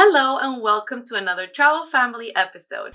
Hello and welcome to another Travel Family episode.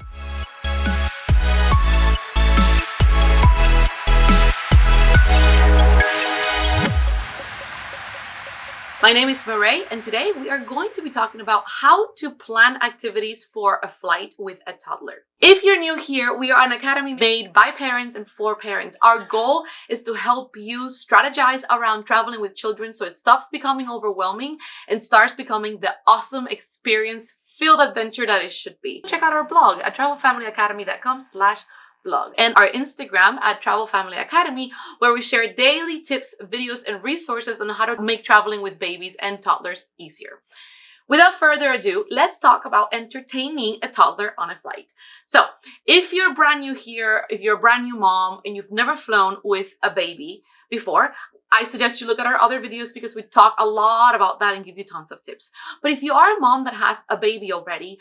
My name is Marae, and today we are going to be talking about how to plan activities for a flight with a toddler. If you're new here, we are an academy made by parents and for parents. Our goal is to help you strategize around traveling with children so it stops becoming overwhelming and starts becoming the awesome experience-filled adventure that it should be. Check out our blog at travelfamilyacademy.com/blog and our Instagram at Travel Family Academy, where we share daily tips, videos, and resources on how to make traveling with babies and toddlers easier. Without further ado, let's talk about entertaining a toddler on a flight. So if you're brand new here, if you're a brand new mom and you've never flown with a baby before, I suggest you look at our other videos because we talk a lot about that and give you tons of tips. But if you are a mom that has a baby already,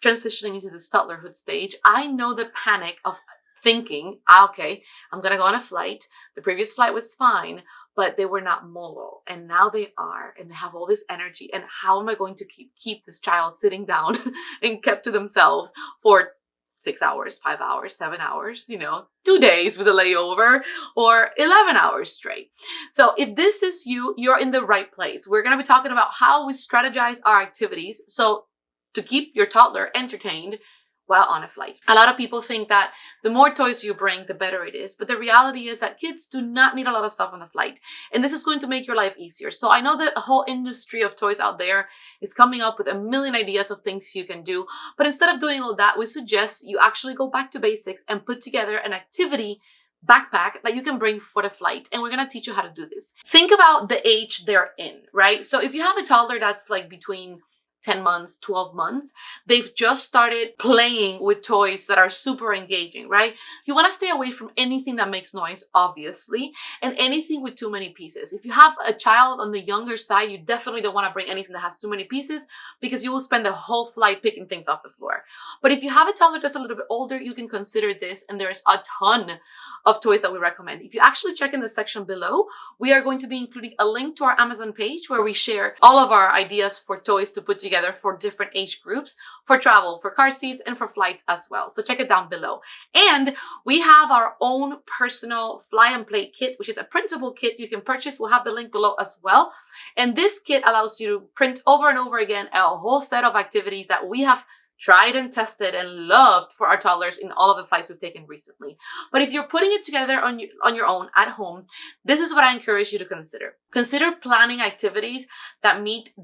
transitioning into this toddlerhood stage, I know the panic of thinking, okay, I'm gonna go on a flight. The previous flight was fine, but they were not mobile, and now they are, and they have all this energy. And how am I going to keep this child sitting down and kept to themselves for 6 hours, 5 hours, 7 hours, 2 days with a layover, or 11 hours straight? So if this is you, you're in the right place. We're gonna be talking about how we strategize our activities so to keep your toddler entertained while on a flight. A lot of people think that the more toys you bring, the better it is. But the reality is that kids do not need a lot of stuff on the flight. And this is going to make your life easier. So I know that a whole industry of toys out there is coming up with a million ideas of things you can do. But instead of doing all that, we suggest you actually go back to basics and put together an activity backpack that you can bring for the flight. And we're going to teach you how to do this. Think about the age they're in, right? So if you have a toddler that's like between 10 months, 12 months, they've just started playing with toys that are super engaging, right? You want to stay away from anything that makes noise, obviously, and anything with too many pieces. If you have a child on the younger side, you definitely don't want to bring anything that has too many pieces because you will spend the whole flight picking things off the floor. But if you have a toddler that's a little bit older, you can consider this, and there's a ton of toys that we recommend. If you actually check in the section below, we are going to be including a link to our Amazon page where we share all of our ideas for toys to put together for different age groups, for travel, for car seats, and for flights as well. So check it down below. And we have our own personal fly and play kit, which is a printable kit you can purchase. We'll have the link below as well. And this kit allows you to print over and over again a whole set of activities that we have tried and tested and loved for our toddlers in all of the flights we've taken recently. But if you're putting it together on your own at home, this is what I encourage you to consider. Consider planning activities that meet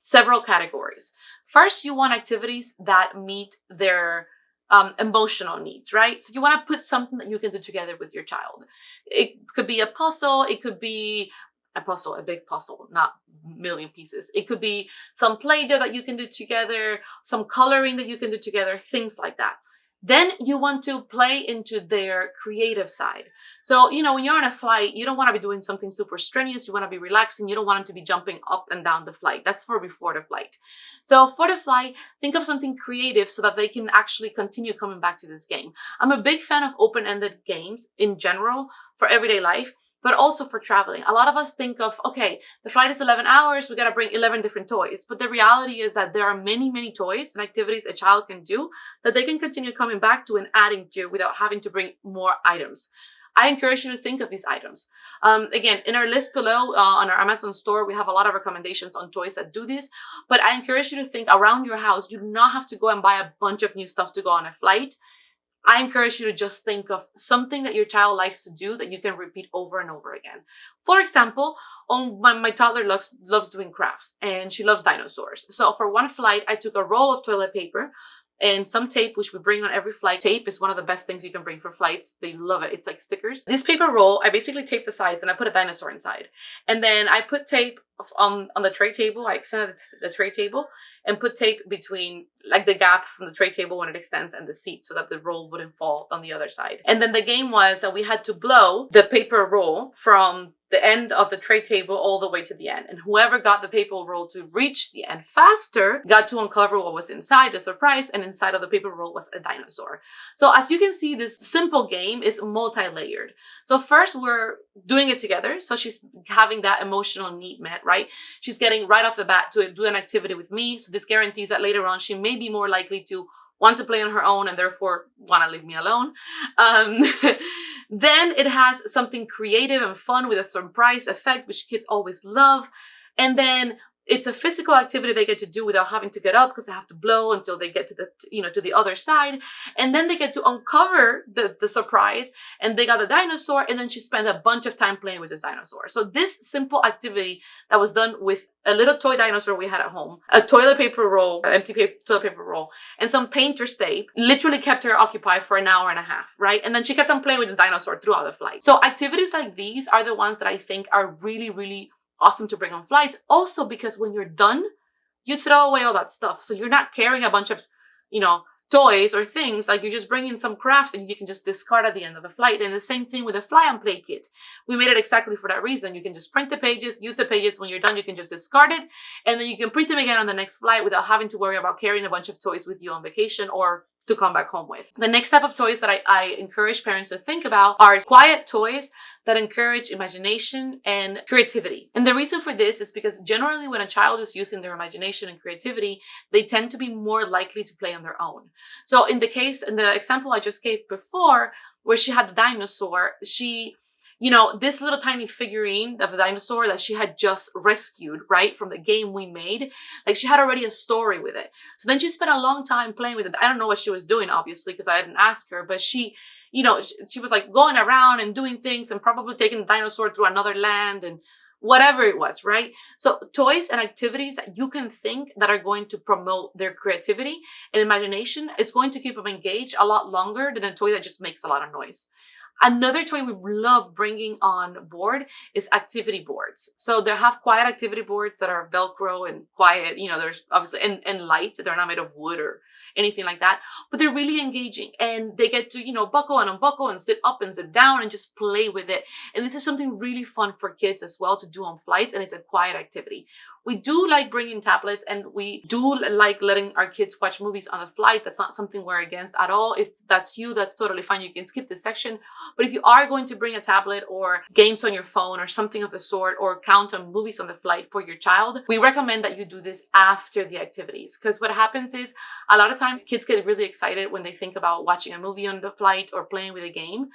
several categories. First, you want activities that meet their emotional needs, right? So you want to put something that you can do together with your child. It could be a puzzle, it could be a big puzzle, not a million pieces. It could be some Play-Doh that you can do together, some coloring that you can do together, things like that. Then you want to play into their creative side. So, when you're on a flight, you don't want to be doing something super strenuous. You want to be relaxing. You don't want them to be jumping up and down the flight. That's for before the flight. So for the flight, think of something creative so that they can actually continue coming back to this game. I'm a big fan of open-ended games in general for everyday life, but also for traveling. A lot of us think of, okay, the flight is 11 hours, we gotta bring 11 different toys. But the reality is that there are many, many toys and activities a child can do that they can continue coming back to and adding to without having to bring more items. I encourage you to think of these items. Again, in our list below on our Amazon store, we have a lot of recommendations on toys that do this. But I encourage you to think around your house. You do not have to go and buy a bunch of new stuff to go on a flight. I encourage you to just think of something that your child likes to do that you can repeat over and over again. For example, my toddler loves doing crafts and she loves dinosaurs. So for one flight, I took a roll of toilet paper and some tape, which we bring on every flight. Tape is one of the best things you can bring for flights. They love it. It's like stickers. This paper roll, I basically tape the sides and I put a dinosaur inside. And then I put tape on the tray table. I extended the tray table and put tape between like the gap from the tray table when it extends and the seat so that the roll wouldn't fall on the other side. And then the game was that we had to blow the paper roll from the end of the tray table all the way to the end. And whoever got the paper roll to reach the end faster got to uncover what was inside, the surprise, and inside of the paper roll was a dinosaur. So as you can see, this simple game is multi-layered. So first we're doing it together. So she's having that emotional need met, right? She's getting right off the bat to do an activity with me. So this guarantees that later on, she may be more likely to want to play on her own and therefore want to leave me alone. Um, then it has something creative and fun with a surprise effect, which kids always love. And then it's a physical activity they get to do without having to get up because they have to blow until they get to to the other side. And then they get to uncover the surprise, and they got a dinosaur, and then she spent a bunch of time playing with this dinosaur. So this simple activity that was done with a little toy dinosaur we had at home, a toilet paper roll, toilet paper roll, and some painter's tape literally kept her occupied for an hour and a half, right? And then she kept on playing with the dinosaur throughout the flight. So activities like these are the ones that I think are really, really awesome to bring on flights. Also because when you're done, you throw away all that stuff. So you're not carrying a bunch of, toys or things. Like, you're just bringing some crafts and you can just discard at the end of the flight. And the same thing with the fly and play kit. We made it exactly for that reason. You can just print the pages, use the pages. When you're done, you can just discard it. And then you can print them again on the next flight without having to worry about carrying a bunch of toys with you on vacation or to come back home with. The next type of toys that I encourage parents to think about are quiet toys that encourage imagination and creativity. And the reason for this is because generally when a child is using their imagination and creativity, they tend to be more likely to play on their own. So in the example I just gave before, where she had the dinosaur, this little tiny figurine of the dinosaur that she had just rescued, right, from the game we made, like, she had already a story with it. So then she spent a long time playing with it. I don't know what she was doing, obviously, because I didn't ask her, but she was like going around and doing things and probably taking the dinosaur through another land and whatever it was, right? So toys and activities that you can think that are going to promote their creativity and imagination, it's going to keep them engaged a lot longer than a toy that just makes a lot of noise. Another toy we love bringing on board is activity boards. So they have quiet activity boards that are Velcro and quiet, there's obviously, and light. They're not made of wood or anything like that, but they're really engaging, and they get to, buckle and unbuckle and sit up and sit down and just play with it. And this is something really fun for kids as well to do on flights, and it's a quiet activity. We do like bringing tablets, and we do like letting our kids watch movies on the flight. That's not something we're against at all. If that's you, that's totally fine. You can skip this section. But if you are going to bring a tablet or games on your phone or something of the sort, or count on movies on the flight for your child, we recommend that you do this after the activities. Because what happens is, a lot of times kids get really excited when they think about watching a movie on the flight or playing with a game.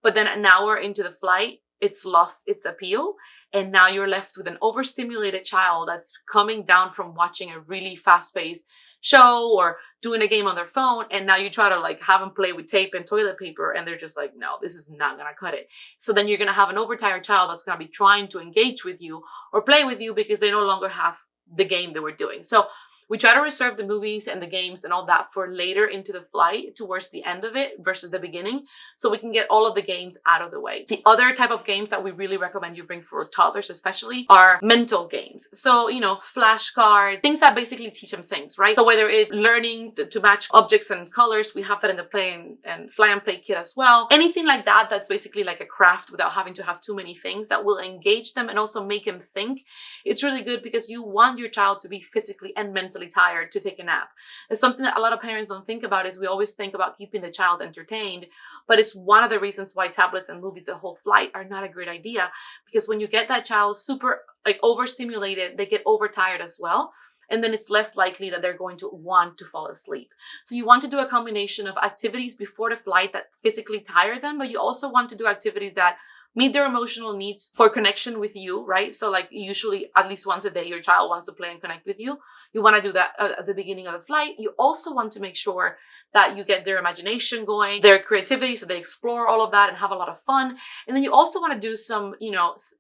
But then an hour into the flight, it's lost its appeal. And now you're left with an overstimulated child that's coming down from watching a really fast-paced show or doing a game on their phone. And now you try to have them play with tape and toilet paper, and they're just like, no, this is not gonna cut it. So then you're gonna have an overtired child that's gonna be trying to engage with you or play with you because they no longer have the game they were doing. So we try to reserve the movies and the games and all that for later into the flight, towards the end of it versus the beginning, so we can get all of the games out of the way. The other type of games that we really recommend you bring for toddlers especially are mental games. So, flashcards, things that basically teach them things, right? So whether it's learning to match objects and colors, we have that in the play and fly and play kit as well. Anything like that that's basically like a craft without having to have too many things that will engage them and also make them think. It's really good because you want your child to be physically and mentally tired to take a nap. It's something that a lot of parents don't think about. Is we always think about keeping the child entertained, but it's one of the reasons why tablets and movies the whole flight are not a great idea, because when you get that child super overstimulated, they get overtired as well, and then it's less likely that they're going to want to fall asleep. So you want to do a combination of activities before the flight that physically tire them, but you also want to do activities that meet their emotional needs for connection with you, right? So usually at least once a day, your child wants to play and connect with you. You want to do that at the beginning of the flight. You also want to make sure that you get their imagination going, their creativity, so they explore all of that and have a lot of fun. And then you also want to do some,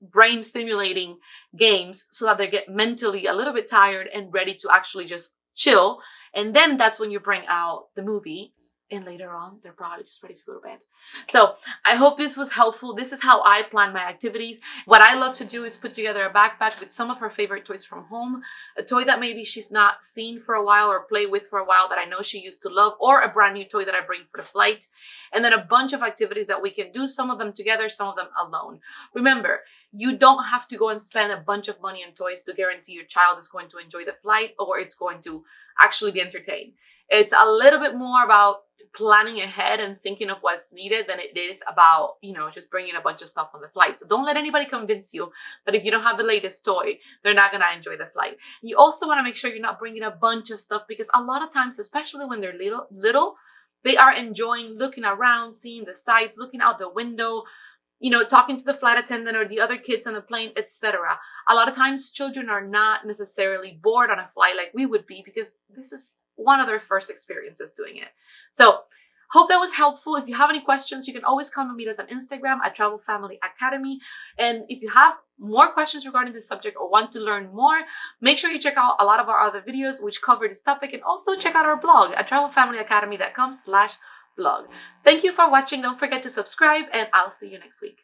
brain stimulating games so that they get mentally a little bit tired and ready to actually just chill. And then that's when you bring out the movie. And later on, they're probably just ready to go to bed. So I hope this was helpful. This is how I plan my activities. What I love to do is put together a backpack with some of her favorite toys from home, a toy that maybe she's not seen for a while or played with for a while that I know she used to love, or a brand new toy that I bring for the flight, and then a bunch of activities that we can do, some of them together, some of them alone. Remember, you don't have to go and spend a bunch of money on toys to guarantee your child is going to enjoy the flight or it's going to actually be entertained. It's a little bit more about planning ahead and thinking of what's needed than it is about, you know, just bringing a bunch of stuff on the flight. So don't let anybody convince you that if you don't have the latest toy, they're not going to enjoy the flight. You also want to make sure you're not bringing a bunch of stuff, because a lot of times, especially when they're little, they are enjoying looking around, seeing the sights, looking out the window, you know, talking to the flight attendant or the other kids on the plane, etc. A lot of times children are not necessarily bored on a flight like we would be, because this is one of their first experiences doing it. So hope that was helpful. If you have any questions, you can always come and meet us on Instagram at Travel Family Academy. And if you have more questions regarding this subject or want to learn more, make sure you check out a lot of our other videos which cover this topic, and also check out our blog at travelfamilyacademy.com/blog. Thank you for watching. Don't forget to subscribe, and I'll see you next week.